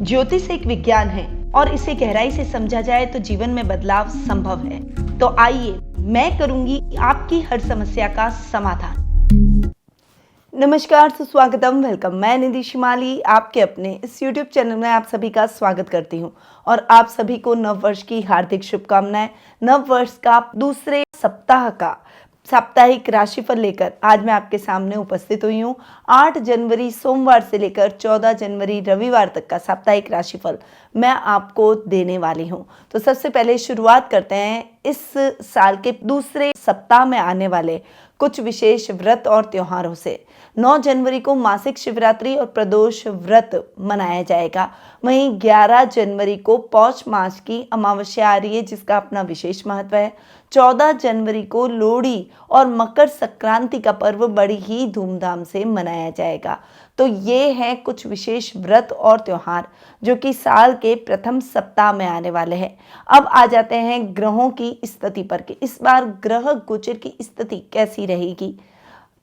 ज्योतिष एक विज्ञान है और इसे गहराई से समझा जाए तो जीवन में बदलाव संभव है। तो आइए मैं करूंगी आपकी हर समस्या का समाधान। नमस्कार, सुस्वागतम, वेलकम। मैं निधि शिमाली आपके अपने इस YouTube चैनल में आप सभी का स्वागत करती हूं और आप सभी को नव वर्ष की हार्दिक शुभकामनाएं। नव वर्ष का दूसरे सप्ताह का साप्ताहिक राशिफल लेकर आज मैं आपके सामने उपस्थित हुई हूँ। 8 जनवरी सोमवार से लेकर 14 जनवरी रविवार तक का साप्ताहिक राशिफल मैं आपको देने वाली हूँ। तो सबसे पहले शुरुआत करते हैं इस साल के दूसरे सप्ताह में आने वाले कुछ विशेष व्रत और त्योहारों से। 9 जनवरी को मासिक शिवरात्रि और प्रदोष व्रत मनाया जाएगा। वहीं 11 जनवरी को पौष मास की अमावस्या आ रही है, जिसका अपना विशेष महत्व है। 14 जनवरी को लोहड़ी और मकर संक्रांति का पर्व बड़ी ही धूमधाम से मनाया जाएगा। तो ये हैं कुछ विशेष व्रत और त्योहार जो कि साल के प्रथम सप्ताह में आने वाले हैं। अब आ जाते हैं ग्रहों की स्थिति पर कि इस बार ग्रह गोचर की स्थिति कैसी रहेगी।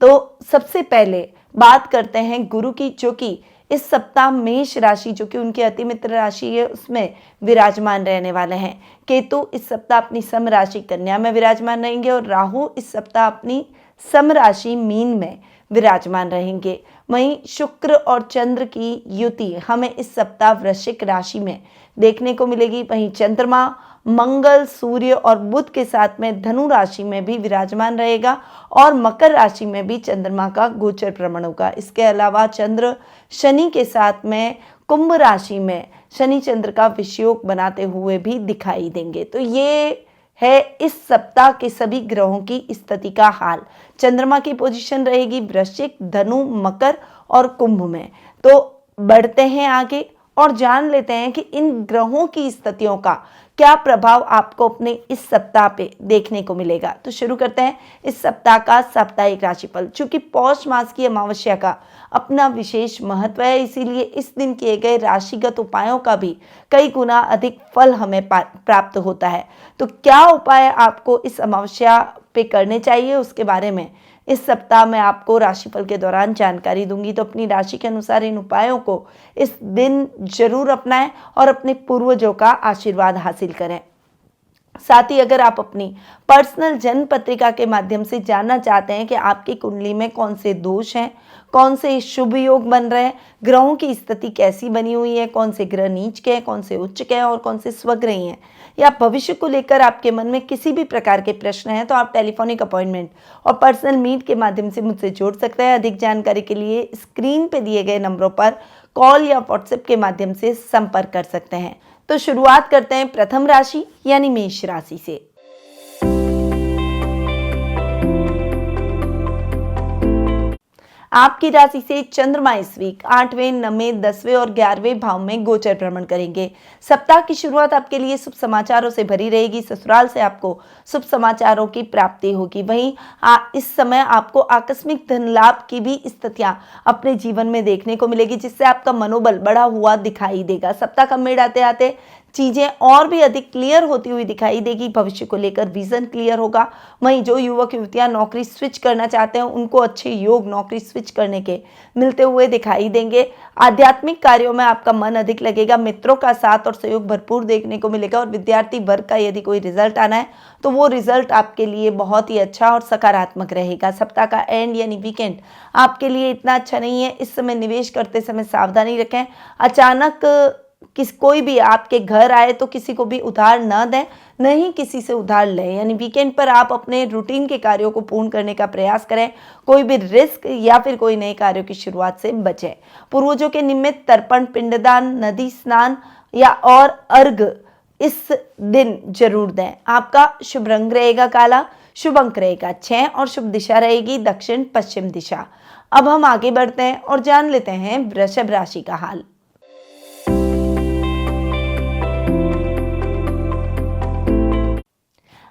तो सबसे पहले बात करते हैं गुरु की, जो कि इस सप्ताह मेष राशि, जो कि उनकी अति मित्र राशि है, उसमें विराजमान रहने वाले हैं। केतु इस सप्ताह अपनी सम राशि कन्या में विराजमान रहेंगे और राहु इस सप्ताह अपनी सम राशि मीन में विराजमान रहेंगे। वहीं शुक्र और चंद्र की युति हमें इस सप्ताह वृश्चिक राशि में देखने को मिलेगी। वहीं चंद्रमा मंगल, सूर्य और बुध के साथ में धनु राशि में भी विराजमान रहेगा और मकर राशि में भी चंद्रमा का गोचर भ्रमण होगा। इसके अलावा चंद्र शनि के साथ में कुंभ राशि में शनि चंद्र का विषयोग बनाते हुए भी दिखाई देंगे। तो ये है इस सप्ताह के सभी ग्रहों की स्थिति का हाल। चंद्रमा की पोजीशन रहेगी वृश्चिक, धनु, मकर और कुंभ में। तो बढ़ते हैं आगे और जान लेते हैं कि इन ग्रहों की स्थितियों का क्या प्रभाव आपको अपने इस सप्ताह पे देखने को मिलेगा। तो शुरू करते हैं इस सप्ताह का साप्ताहिक राशिफल। चूंकि पौष मास की अमावस्या का अपना विशेष महत्व है, इसीलिए इस दिन किए गए राशिगत उपायों का भी कई गुना अधिक फल हमें प्राप्त होता है। तो क्या उपाय आपको इस अमावस्या पे करने चाहिए, उसके बारे में इस सप्ताह में आपको राशिफल के दौरान जानकारी दूंगी। तो अपनी राशि के अनुसार इन उपायों को इस दिन जरूर अपनाएं और अपने पूर्वजों का आशीर्वाद हासिल करें। साथ ही अगर आप अपनी पर्सनल जन्म पत्रिका के माध्यम से जानना चाहते हैं कि आपकी कुंडली में कौन से दोष हैं, कौन से शुभ योग बन रहे हैं, ग्रहों की स्थिति कैसी बनी हुई है, कौन से ग्रह नीच के हैं, कौन से उच्च के हैं और कौन से स्वग्रही हैं, या भविष्य को लेकर आपके मन में किसी भी प्रकार के प्रश्न हैं, तो आप टेलीफोनिक अपॉइंटमेंट और पर्सनल मीट के माध्यम से मुझसे जोड़ सकते हैं। अधिक जानकारी के लिए स्क्रीन पे दिए गए नंबरों पर कॉल या व्हाट्सएप के माध्यम से संपर्क कर सकते हैं। तो शुरुआत करते हैं प्रथम राशि यानी मेष राशि से। आपकी राशि से चंद्रमा इस वीक 8वें, 9वें, 10वें और 11वें भाव में गोचर भ्रमण करेंगे। सप्ताह की शुरुआत आपके लिए शुभ समाचारों से भरी रहेगी। ससुराल से आपको शुभ समाचारों की प्राप्ति होगी। वहीं इस समय आपको आकस्मिक धन लाभ की भी स्थितियां अपने जीवन में देखने को मिलेगी, जिससे आपका मनोबल बढ़ा हुआ दिखाई देगा। सप्ताह का मिड आते आते चीजें और भी अधिक क्लियर होती हुई दिखाई देगी। भविष्य को लेकर विजन क्लियर होगा। वहीं जो युवक युवतियां नौकरी स्विच करना चाहते हैं, उनको अच्छे योग नौकरी स्विच करने के मिलते हुए दिखाई देंगे। आध्यात्मिक कार्यों में आपका मन अधिक लगेगा। मित्रों का साथ और सहयोग भरपूर देखने को मिलेगा और विद्यार्थी वर्ग का यदि कोई रिजल्ट आना है तो वो रिजल्ट आपके लिए बहुत ही अच्छा और सकारात्मक रहेगा। सप्ताह का एंड यानी वीकेंड आपके लिए इतना अच्छा नहीं है। इस समय निवेश करते समय सावधानी रखें। अचानक कोई भी आपके घर आए तो किसी को भी उधार न दें, न ही किसी से उधार लें। यानी वीकेंड पर आप अपने रूटीन के कार्यों को पूर्ण करने का प्रयास करें। कोई भी रिस्क या फिर कोई नए कार्यों की शुरुआत से बचें। पूर्वजों के निमित्त तर्पण, पिंडदान, नदी स्नान या और अर्घ इस दिन जरूर दें। आपका शुभ रंग रहेगा काला, शुभ अंक रहेगा 6 और शुभ दिशा रहेगी दक्षिण पश्चिम दिशा। अब हम आगे बढ़ते हैं और जान लेते हैं वृषभ राशि का हाल।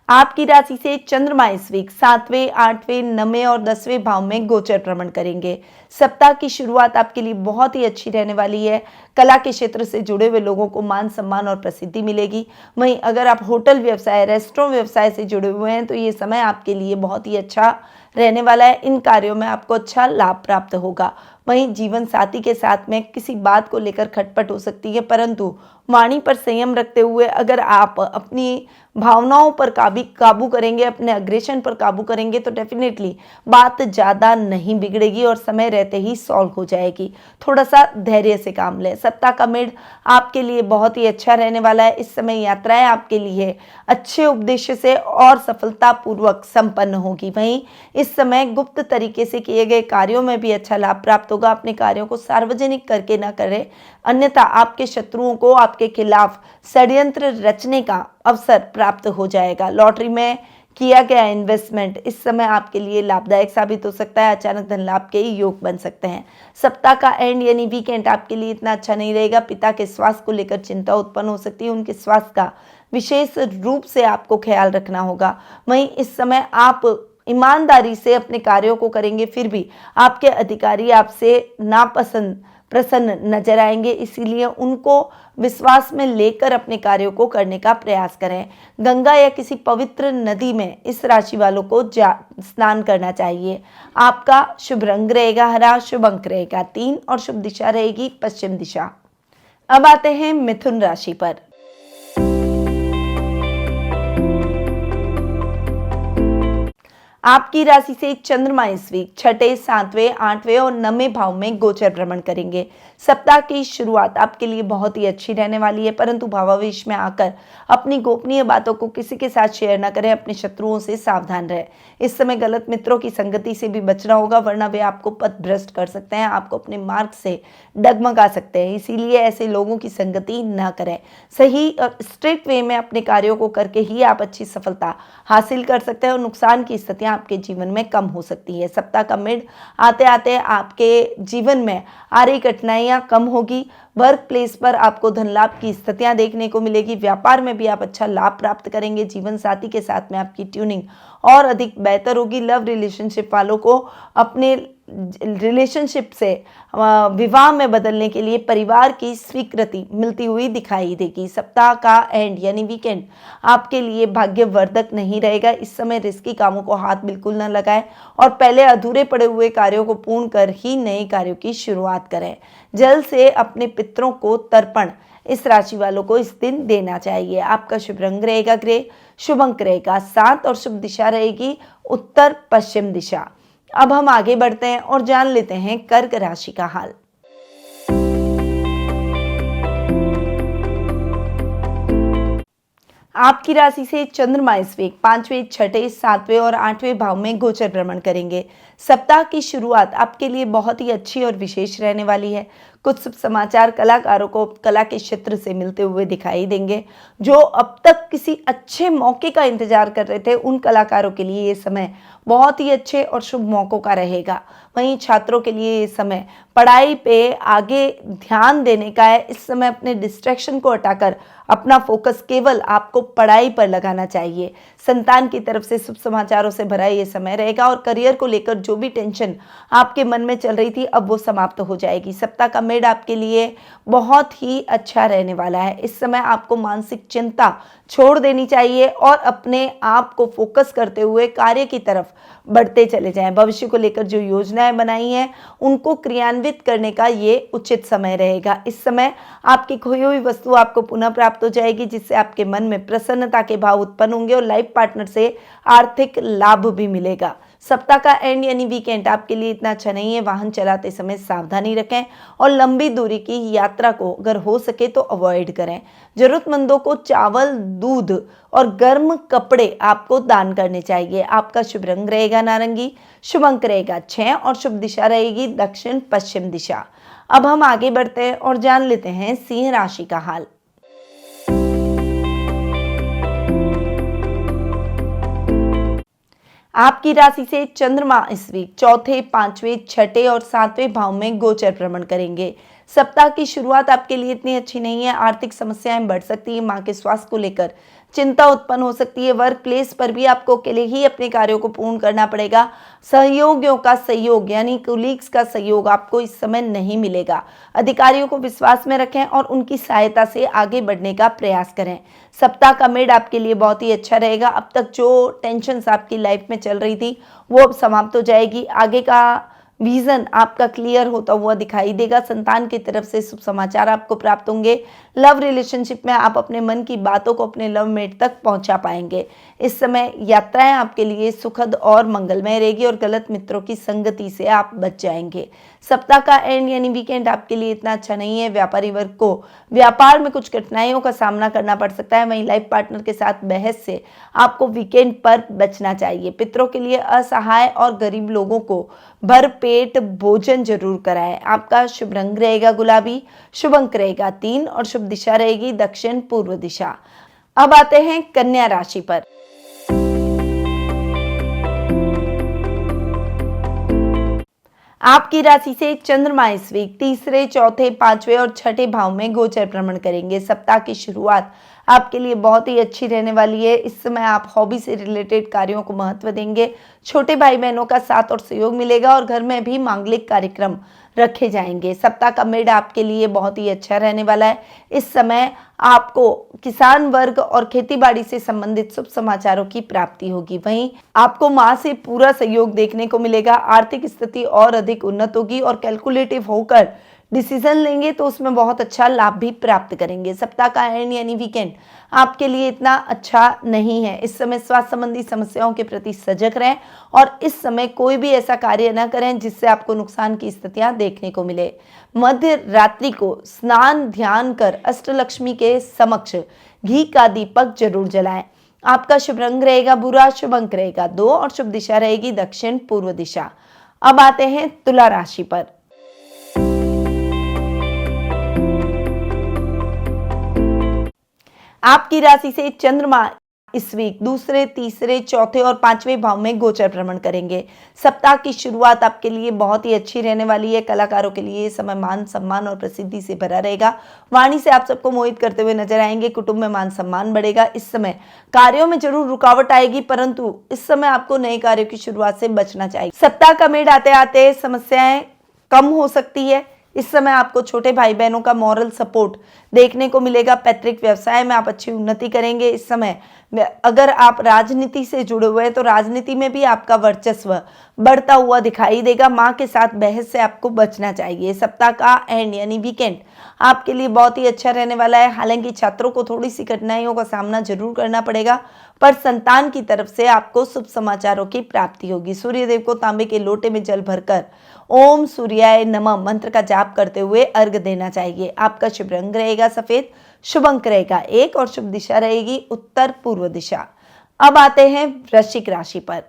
आपकी राशि से चंद्रमा इस वीक 7वें, 8वें, 9वें और 10वें भाव में गोचर भ्रमण करेंगे। सप्ताह की शुरुआत आपके लिए बहुत ही अच्छी रहने वाली है। कला के क्षेत्र से जुड़े हुए लोगों को मान सम्मान और प्रसिद्धि मिलेगी। वहीं अगर आप होटल व्यवसाय, रेस्टोरेंट व्यवसाय से जुड़े हुए हैं तो ये समय आपके लिए बहुत ही अच्छा रहने वाला है। इन कार्यों में आपको अच्छा लाभ प्राप्त होगा। वहीं जीवन साथी के साथ में किसी बात को लेकर खटपट हो सकती है, परंतु वाणी पर संयम रखते हुए अगर आप अपनी भावनाओं पर काबू करेंगे, अपने अग्रेशन पर काबू करेंगे तो डेफिनेटली बात ज़्यादा नहीं बिगड़ेगी और समय रहते ही सॉल्व हो जाएगी। थोड़ा सा धैर्य से काम लें। सप्ताह का मिड आपके लिए बहुत ही अच्छा रहने वाला है। इस समय यात्राएं आपके लिए अच्छे उद्देश्य से और सफलतापूर्वक संपन्न होगी। वहीं इस समय गुप्त तरीके से किए गए कार्यों में भी अच्छा लाभ प्राप्त होगा। अपने कार्यों को सार्वजनिक करके ना करें, अन्यथा आपके शत्रुओं को आपके खिलाफ षड्यंत्र रचने का अवसर प्राप्त हो जाएगा। लॉटरी में किया गया इन्वेस्टमेंट इस समय आपके लिए लाभदायक साबित हो सकता है। अचानक धन लाभ के योग बन सकते हैं। सप्ताह का एंड यानी वीकेंड आपके लिए इतना अच्छा नहीं रहेगा। पिता के स्वास्थ्य को लेकर चिंता उत्पन्न हो सकती है। उनके स्वास्थ्य का विशेष रूप से आपको ख्याल रखना होगा। वहीं इस समय आप ईमानदारी से अपने कार्यों को करेंगे, फिर भी आपके अधिकारी आपसे प्रसन्न नजर आएंगे, इसीलिए उनको विश्वास में लेकर अपने कार्यों को करने का प्रयास करें। गंगा या किसी पवित्र नदी में इस राशि वालों को स्नान करना चाहिए। आपका शुभ रंग रहेगा हरा, शुभ अंक रहेगा 3 और शुभ दिशा रहेगी पश्चिम दिशा। अब आते हैं मिथुन राशि पर। आपकी राशि से चंद्रमा इस वीक छठे, सातवें, आठवें और 9वें भाव में गोचर भ्रमण करेंगे। सप्ताह की शुरुआत आपके लिए बहुत ही अच्छी रहने वाली है, परंतु भावावेश में आकर अपनी गोपनीय बातों को किसी के साथ शेयर न करें। अपने शत्रुओं से सावधान रहें। इस समय गलत मित्रों की संगति से भी बचना होगा, वरना वे आपको पथभ्रष्ट कर सकते हैं, आपको अपने मार्ग से डगमगा सकते हैं। इसीलिए ऐसे लोगों की संगति न करें। सही और स्ट्रेट वे में अपने कार्यों को करके ही आप अच्छी सफलता हासिल कर सकते हैं और नुकसान की स्थितियां आपके जीवन में कम हो सकती है। सप्ताह का मिड आते आते आपके जीवन में आ रही कठिनाइयां कम होगी। वर्क प्लेस पर आपको धन लाभ की स्थितियां देखने को मिलेगी। व्यापार में भी आप अच्छा लाभ प्राप्त करेंगे। जीवन साथी के साथ में आपकी ट्यूनिंग और अधिक बेहतर होगी। लव रिलेशनशिप वालों को अपने रिलेशनशिप से विवाह में बदलने के लिए परिवार की स्वीकृति मिलती हुई दिखाई देगी। सप्ताह का एंड यानी वीकेंड आपके लिए भाग्यवर्धक नहीं रहेगा। इस समय रिस्की कामों को हाथ बिल्कुल न लगाएं और पहले अधूरे पड़े हुए कार्यों को पूर्ण कर ही नए कार्यों की शुरुआत करें। जल्द से अपने पितरों को तर्पण इस राशि वालों को इस दिन देना चाहिए। आपका शुभ रंग रहेगा ग्रे, शुभ अंक रहेगा 7 और शुभ दिशा रहेगी उत्तर पश्चिम दिशा। अब हम आगे बढ़ते हैं और जान लेते हैं कर्क राशि का हाल। आपकी राशि से चंद्रमा इस वीक 5वें, 6ठे, 7वें और 8वें भाव में गोचर भ्रमण करेंगे। सप्ताह की शुरुआत आपके लिए बहुत ही अच्छी और विशेष रहने वाली है। कुछ शुभ समाचार कलाकारों को कला के क्षेत्र से मिलते हुए दिखाई देंगे। जो अब तक किसी अच्छे मौके का इंतजार कर रहे थे, उन कलाकारों के लिए ये समय बहुत ही अच्छे और शुभ मौकों का रहेगा। वहीं छात्रों के लिए ये समय पढ़ाई पे आगे ध्यान देने का है। इस समय अपने डिस्ट्रैक्शन को हटाकर अपना फोकस केवल आपको पढ़ाई पर लगाना चाहिए। संतान की तरफ से शुभ समाचारों से भरा ये समय रहेगा और करियर को लेकर जो भी टेंशन आपके मन में चल रही थी, अब वो समाप्त हो जाएगी। सप्ताह का मिड आपके लिए बहुत ही अच्छा रहने वाला है। इस समय आपको मानसिक चिंता छोड़ देनी चाहिए और अपने आप को फोकस करते हुए कार्य की तरफ बढ़ते चले जाएं। भविष्य को लेकर जो योजनाएं बनाई हैं, उनको क्रियान्वित करने का ये उचित समय रहेगा। इस समय आपकी खोई हुई वस्तु आपको पुनः प्राप्त हो जाएगी, जिससे आपके मन में प्रसन्नता के भाव उत्पन्न होंगे और लाइफ पार्टनर से आर्थिक लाभ भी मिलेगा। सप्ताह का एंड यानी वीकेंड आपके लिए इतना अच्छा नहीं है। वाहन चलाते समय सावधानी रखें और लंबी दूरी की यात्रा को अगर हो सके तो अवॉइड करें। जरूरतमंदों को चावल, दूध और गर्म कपड़े आपको दान करने चाहिए। आपका शुभ रंग रहेगा नारंगी, शुभ अंक रहेगा 6 और शुभ दिशा रहेगी दक्षिण पश्चिम दिशा। अब हम आगे बढ़ते हैं और जान लेते हैं सिंह राशि का हाल। आपकी राशि से चंद्रमा इस वीक चौथे, 5वें, 6ठे और 7वें भाव में गोचर भ्रमण करेंगे। सप्ताह की शुरुआत आपके लिए इतनी अच्छी नहीं है। आर्थिक समस्याएं बढ़ सकती है। मां के स्वास्थ्य को लेकर चिंता उत्पन्न हो सकती है। वर्क प्लेस पर भी आपको अकेले ही अपने कार्यों को पूर्ण करना पड़ेगा। सहयोगियों का सहयोग यानी कोलीग्स का सहयोग आपको इस समय नहीं मिलेगा। अधिकारियों को विश्वास में रखें और उनकी सहायता से आगे बढ़ने का प्रयास करें। सप्ताह का मिड आपके लिए बहुत ही अच्छा रहेगा। अब तक जो टेंशन्स आपकी लाइफ में चल रही थी वो अब समाप्त हो जाएगी। आगे का विजन आपका क्लियर होता हुआ दिखाई देगा। संतान की तरफ से शुभ समाचार आपको प्राप्त होंगे। लव रिलेशनशिप में आप अपने मन की बातों को अपने लव मेट तक पहुंचा पाएंगे। इस समय यात्राएं आपके लिए सुखद और मंगलमय रहेगी और गलत मित्रों की संगति से आप बच जाएंगे। सप्ताह का एंड यानी वीकेंड आपके लिए इतना अच्छा नहीं है। व्यापारी वर्ग को व्यापार में कुछ कठिनाइयों का सामना करना पड़ सकता है। वहीं लाइफ पार्टनर के साथ बहस से आपको वीकेंड पर बचना चाहिए। पितरों के लिए असहाय और गरीब लोगों को भरपेट भोजन जरूर कराएं। आपका शुभ रंग रहेगा गुलाबी, शुभ अंक रहेगा 3 और शुभ दिशा रहेगी दक्षिण पूर्व दिशा। अब आते हैं कन्या राशि पर। आपकी राशि से चंद्रमा इस वीक तीसरे, चौथे, पांचवें और छठे भाव में गोचर भ्रमण करेंगे। सप्ताह की शुरुआत आपके लिए बहुत ही अच्छी रहने वाली है। इस समय आप हॉबी से रिलेटेड कार्यों को महत्व देंगे। छोटे भाई बहनों का साथ और सहयोग मिलेगा और घर में भी मांगलिक कार्यक्रम रखे जाएंगे। सप्ताह का मिड आपके लिए बहुत ही अच्छा रहने वाला है। इस समय आपको किसान वर्ग और खेतीबाड़ी से संबंधित शुभ समाचारों की प्राप्ति होगी। वहीं आपको मां से पूरा सहयोग देखने को मिलेगा। आर्थिक स्थिति और अधिक उन्नत होगी और कैलकुलेटिव होकर डिसीजन लेंगे तो उसमें बहुत अच्छा लाभ भी प्राप्त करेंगे। सप्ताह का एंड यानी वीकेंड आपके लिए इतना अच्छा नहीं है। इस समय स्वास्थ्य संबंधी समस्याओं के प्रति सजग रहें और इस समय कोई भी ऐसा कार्य न करें जिससे आपको नुकसान की स्थितियां देखने को मिले। मध्य रात्रि को स्नान ध्यान कर अष्टलक्ष्मी के समक्ष घी का दीपक जरूर जलाएं। आपका शुभ रंग रहेगा भूरा, शुभ अंक रहेगा 2 और शुभ दिशा रहेगी दक्षिण पूर्व दिशा। अब आते हैं तुला राशि पर। आपकी राशि से चंद्रमा इस वीक दूसरे, तीसरे, चौथे और पांचवें भाव में गोचर भ्रमण करेंगे। सप्ताह की शुरुआत आपके लिए बहुत ही अच्छी रहने वाली है। कलाकारों के लिए समय मान सम्मान और प्रसिद्धि से भरा रहेगा। वाणी से आप सबको मोहित करते हुए नजर आएंगे। कुटुंब में मान सम्मान बढ़ेगा। इस समय कार्यों में जरूर रुकावट आएगी परंतु इस समय आपको नए कार्यों की शुरुआत से बचना चाहिए। सप्ताह का मिड आते आते समस्याएं कम हो सकती है। इस समय आपको छोटे भाई बहनों का मॉरल सपोर्ट देखने को मिलेगा। पैतृक व्यवसाय में आप अच्छी उन्नति करेंगे। इस समय अगर आप राजनीति से जुड़े हुए हैं तो राजनीति में भी आपका वर्चस्व बढ़ता हुआ दिखाई देगा। मां के साथ बहस से आपको बचना चाहिए। सप्ताह का एंड यानी वीकेंड आपके लिए बहुत ही अच्छा रहने वाला है। हालांकि छात्रों को थोड़ी सी कठिनाइयों का सामना जरूर करना पड़ेगा पर संतान की तरफ से आपको शुभ समाचारों की प्राप्ति होगी। सूर्यदेव को तांबे के लोटे में जल भरकर ओम सूर्याय नमः मंत्र का जाप करते हुए अर्घ देना चाहिए। आपका शुभ रंग रहेगा सफेद, शुभ अंक रहेगा 1 और शुभ दिशा रहेगी उत्तर पूर्व दिशा। अब आते हैं वृश्चिक राशि पर।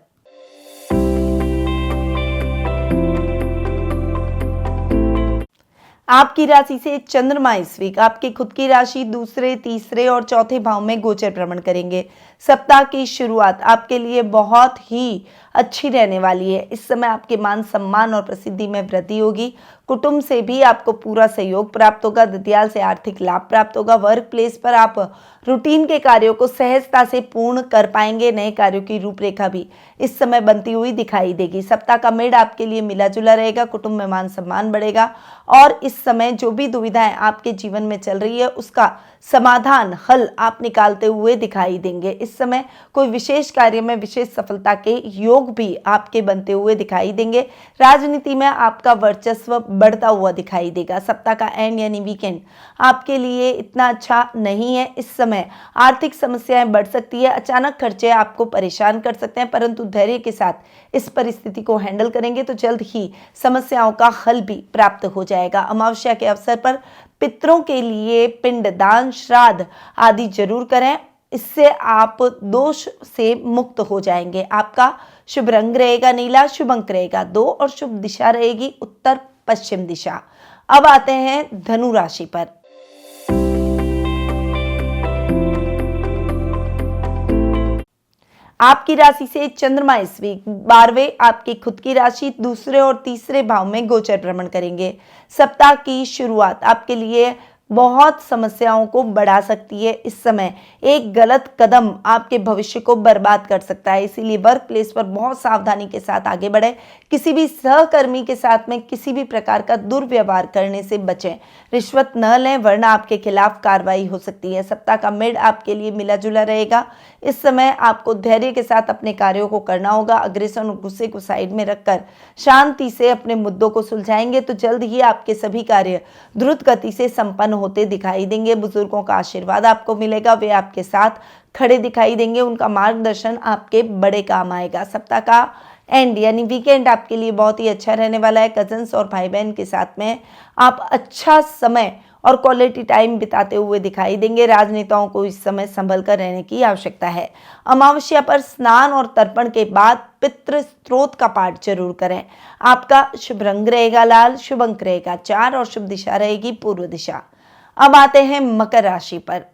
आपकी राशि से चंद्रमा इस वीक आपकी खुद की राशि दूसरे, तीसरे और चौथे भाव में गोचर भ्रमण करेंगे। सप्ताह की शुरुआत आपके लिए बहुत ही अच्छी रहने वाली है। इस समय आपके मान सम्मान और प्रसिद्धि में वृद्धि होगी। कुटुंब से भी आपको पूरा सहयोग प्राप्त होगा। दतियाल से आर्थिक लाभ प्राप्त होगा। वर्क प्लेस पर आप रूटीन के कार्यों को सहजता से पूर्ण कर पाएंगे। नए कार्यों की रूपरेखा भी इस समय बनती हुई दिखाई देगी। सप्ताह का मिड आपके लिए मिला जुला रहेगा। कुटुंब में मान सम्मान बढ़ेगा और इस समय जो भी दुविधाएं आपके जीवन में चल रही है उसका समाधान हल आप निकालते हुए दिखाई देंगे। इस समय कोई विशेष कार्य में विशेष सफलता के योग भी आपके बनते हुए दिखाई देंगे। राजनीति में आपका वर्चस्व बढ़ता हुआ दिखाई देगा। सप्ताह का एंड यानी वीकेंड आपके लिए इतना अच्छा नहीं है। इस समय आर्थिक समस्याएं बढ़ सकती है। अचानक खर्चे आपको परेशान कर सकते हैं परंतु धैर्य के साथ इस परिस्थिति को हैंडल करेंगे तो जल्द ही समस्याओं का हल भी प्राप्त हो जाएगा। अमावस्या के अवसर पर पितरों के लिए पिंडदान, श्राद्ध आदि जरूर करें। इससे आप दोष से मुक्त हो जाएंगे। आपका शुभ रंग रहेगा नीला, शुभ अंक रहेगा 2 और शुभ दिशा रहेगी उत्तर पश्चिम दिशा। अब आते हैं धनु राशि पर। आपकी राशि से चंद्रमा इस वीक 12वें आपकी खुद की राशि दूसरे और तीसरे भाव में गोचर भ्रमण करेंगे। सप्ताह की शुरुआत आपके लिए बहुत समस्याओं को बढ़ा सकती है। इस समय एक गलत कदम आपके भविष्य को बर्बाद कर सकता है, इसीलिए वर्क प्लेस पर बहुत सावधानी के साथ आगे बढ़े। किसी भी सहकर्मी के साथ में किसी भी प्रकार का दुर्व्यवहार करने से बचें। रिश्वत न लें वरना आपके खिलाफ कार्रवाई हो सकती है। सप्ताह का मिड आपके लिए मिला जुला रहेगा। इस समय आपको धैर्य के साथ अपने कार्यों को करना होगा। अग्रेसन और गुस्से को साइड में रखकर शांति से अपने मुद्दों को सुलझाएंगे तो जल्द ही आपके सभी कार्य द्रुत गति से संपन्न होते दिखाई देंगे। बुजुर्गों का आशीर्वाद आपको मिलेगा, वे आपके साथ खड़े दिखाई देंगे, उनका मार्गदर्शन आपके बड़े काम आएगा। सप्ताह का एंड यानी वीकेंड आपके लिए बहुत ही अच्छा रहने वाला है। कजन्स और भाई बहन के साथ में आप अच्छा समय और क्वालिटी टाइम बिताते हुए दिखाई देंगे। राजनेताओं को इस समय संभल कर रहने की आवश्यकता है। अमावस्या पर स्नान और तर्पण के बाद पितृ स्त्रोत का पाठ जरूर करें। आपका शुभ रंग रहेगा लाल, शुभ अंक रहेगा 4 और शुभ दिशा रहेगी पूर्व दिशा। अब आते हैं मकर राशि पर।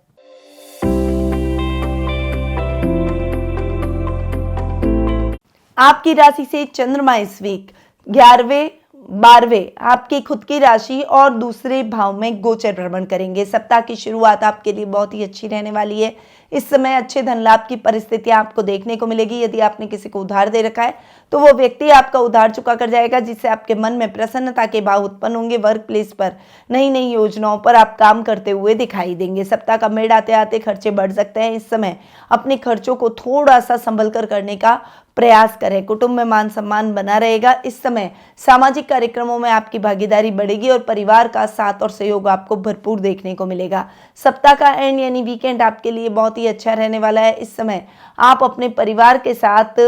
आपकी राशि से चंद्रमा इस वीक 11वें 12वें आपकी खुद की राशि और दूसरे भाव में गोचर भ्रमण करेंगे। सप्ताह की शुरुआत आपके लिए बहुत ही अच्छी रहने वाली है। इस समय अच्छे धन लाभ की परिस्थितियां आपको देखने को मिलेगी। यदि आपने किसी को उधार दे रखा है तो वो व्यक्ति आपका उधार चुका कर जाएगा, जिससे आपके मन में प्रसन्नता के भाव उत्पन्न होंगे। वर्क प्लेस पर नई नई योजनाओं पर आप काम करते हुए दिखाई देंगे। सप्ताह का मिड आते आते खर्चे बढ़ सकते हैं। इस समय अपने खर्चों को थोड़ा सा संभल कर करने का प्रयास करें। कुटुंब में मान सम्मान बना रहेगा। इस समय सामाजिक कार्यक्रमों में आपकी भागीदारी बढ़ेगी और परिवार का साथ और सहयोग आपको भरपूर देखने को मिलेगा। सप्ताह का एंड यानी वीकेंड आपके लिए बहुत ही अच्छा रहने वाला है। इस समय आप अपने परिवार के साथ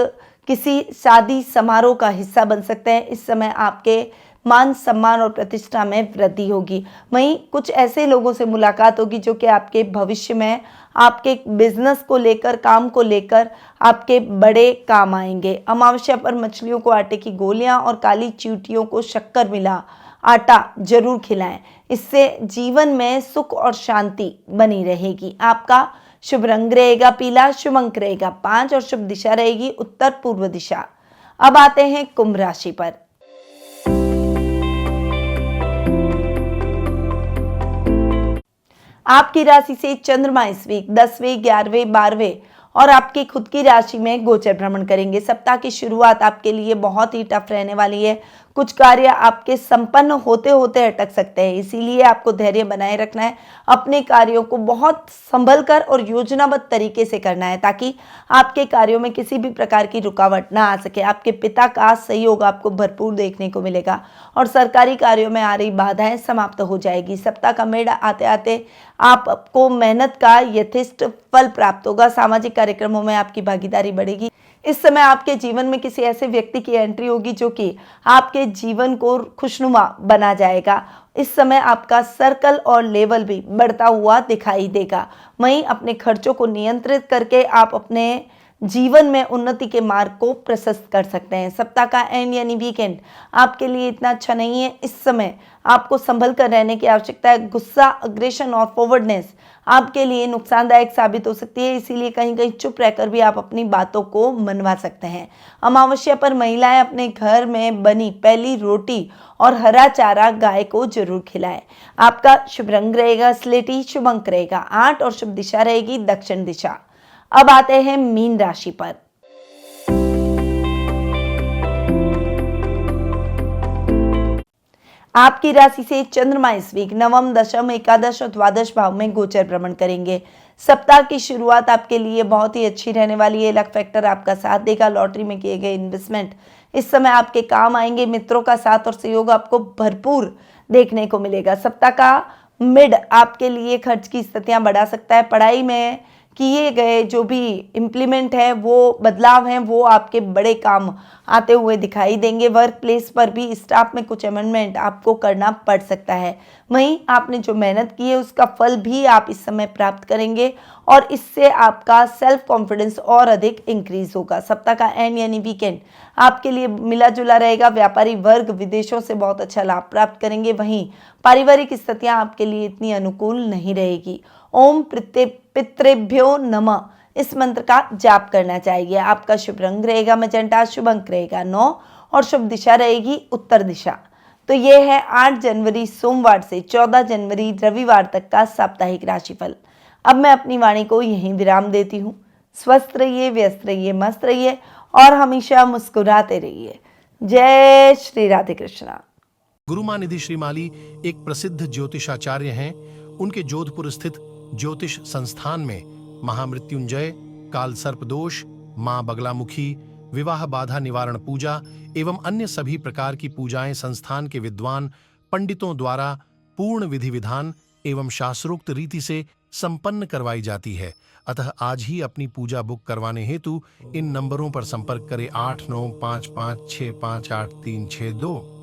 किसी शादी समारोह का हिस्सा बन सकते हैं। इस समय आपके मान सम्मान और प्रतिष्ठा में वृद्धि होगी। वहीं कुछ ऐसे लोगों से मुलाकात होगी जो कि आपके भविष्य में आपके बिजनेस को लेकर, काम को लेकर आपके बड़े काम आएंगे। अमावस्या पर मछलियों को आटे की गोलियां और काली चींटियों को शक्कर मिला आटा जरूर खिलाएं। इससे जीवन में सुख और शांति बनी रहेगी। आपका शुभ रंग रहेगा पीला, शुभ अंक रहेगा 5 और शुभ दिशा रहेगी उत्तर पूर्व दिशा। अब आते हैं कुंभ राशि पर। आपकी राशि से चंद्रमा इस वीक 10वें 11वें 12वें और आपकी खुद की राशि में गोचर भ्रमण करेंगे। सप्ताह की शुरुआत आपके लिए बहुत ही टफ रहने वाली है। कुछ कार्य आपके संपन्न होते होते अटक सकते हैं, इसीलिए आपको धैर्य बनाए रखना है। अपने कार्यों को बहुत संभल कर और योजनाबद्ध तरीके से करना है ताकि आपके कार्यों में किसी भी प्रकार की रुकावट ना आ सके। आपके पिता का सहयोग आपको भरपूर देखने को मिलेगा और सरकारी कार्यों में आ रही बाधाएं समाप्त हो जाएगी। सप्ताह का मेड़ आते आते आपको मेहनत का यथेष्ट फल प्राप्त होगा। सामाजिक कार्यक्रमों में आपकी भागीदारी बढ़ेगी। इस समय आपके जीवन में किसी ऐसे व्यक्ति की एंट्री होगी जो कि आपके जीवन को खुशनुमा बना जाएगा। इस समय आपका सर्कल और लेवल भी बढ़ता हुआ दिखाई देगा। वहीं अपने खर्चों को नियंत्रित करके आप अपने जीवन में उन्नति के मार्ग को प्रशस्त कर सकते हैं। सप्ताह का एंड यानी वीकेंड आपके लिए इतना अच्छा नहीं है। इस समय आपको संभल कर रहने की आवश्यकता है। गुस्सा, अग्रेशन और फॉरवर्डनेस आपके लिए नुकसानदायक साबित हो सकती है, इसीलिए कहीं कहीं चुप रहकर भी आप अपनी बातों को मनवा सकते हैं। अमावस्या पर महिलाएं अपने घर में बनी पहली रोटी और हरा चारा गाय को जरूर खिलाएं। आपका शुभ रंग रहेगा स्लेटी, शुभ अंक रहेगा 8 और शुभ दिशा रहेगी दक्षिण दिशा। अब आते हैं मीन राशि पर। आपकी राशि से चंद्रमा इस वीक नवम, दशम, एकादश और द्वादश भाव में गोचर भ्रमण करेंगे। सप्ताह की शुरुआत आपके लिए बहुत ही अच्छी रहने वाली है। लक फैक्टर आपका साथ देगा। लॉटरी में किए गए इन्वेस्टमेंट इस समय आपके काम आएंगे। मित्रों का साथ और सहयोग आपको भरपूर देखने को मिलेगा। सप्ताह का मिड आपके लिए खर्च की स्थितियां बढ़ा सकता है। पढ़ाई में किए गए जो भी इम्प्लीमेंट है, वो बदलाव हैं, वो आपके बड़े काम आते हुए दिखाई देंगे। वर्क प्लेस पर भी स्टाफ में कुछ अमेंडमेंट आपको करना पड़ सकता है। वहीं आपने जो मेहनत की है उसका फल भी आप इस समय प्राप्त करेंगे और इससे आपका सेल्फ कॉन्फिडेंस और अधिक इंक्रीज होगा। सप्ताह का एंड यानी वीकेंड आपके लिए मिला जुला रहेगा। व्यापारी वर्ग विदेशों से बहुत अच्छा लाभ प्राप्त करेंगे। वहीं पारिवारिक स्थितियां आपके लिए इतनी अनुकूल नहीं रहेगी। ओम पितृभ्यो नमः इस मंत्र का जाप करना चाहिए। आपका शुभ रंग रहेगा मैजेंटा, शुभ अंक रहेगा 9 और शुभ दिशा रहेगी उत्तर दिशा। तो ये है 8 जनवरी सोमवार से 14 जनवरी रविवार तक का साप्ताहिक राशिफल। अब मैं अपनी वाणी को यहीं विराम देती हूँ। स्वस्थ रहिए, व्यस्त रहिए, मस्त रहिए और हमेशा मुस्कुराते रहिए। जय श्री राधे कृष्णा। गुरुमानिधि श्रीमाली एक प्रसिद्ध ज्योतिषाचार्य हैं। उनके जोधपुर स्थित ज्योतिष संस्थान में महामृत्युंजय, काल सर्प दोष, मां बगलामुखी, विवाह बाधा निवारण पूजा एवं अन्य सभी प्रकार की पूजाएं संस्थान के विद्वान पंडितों द्वारा पूर्ण विधि विधान एवं शास्त्रोक्त रीति से संपन्न करवाई जाती है। अतः आज ही अपनी पूजा बुक करवाने हेतु इन नंबरों पर संपर्क करें 8955658362।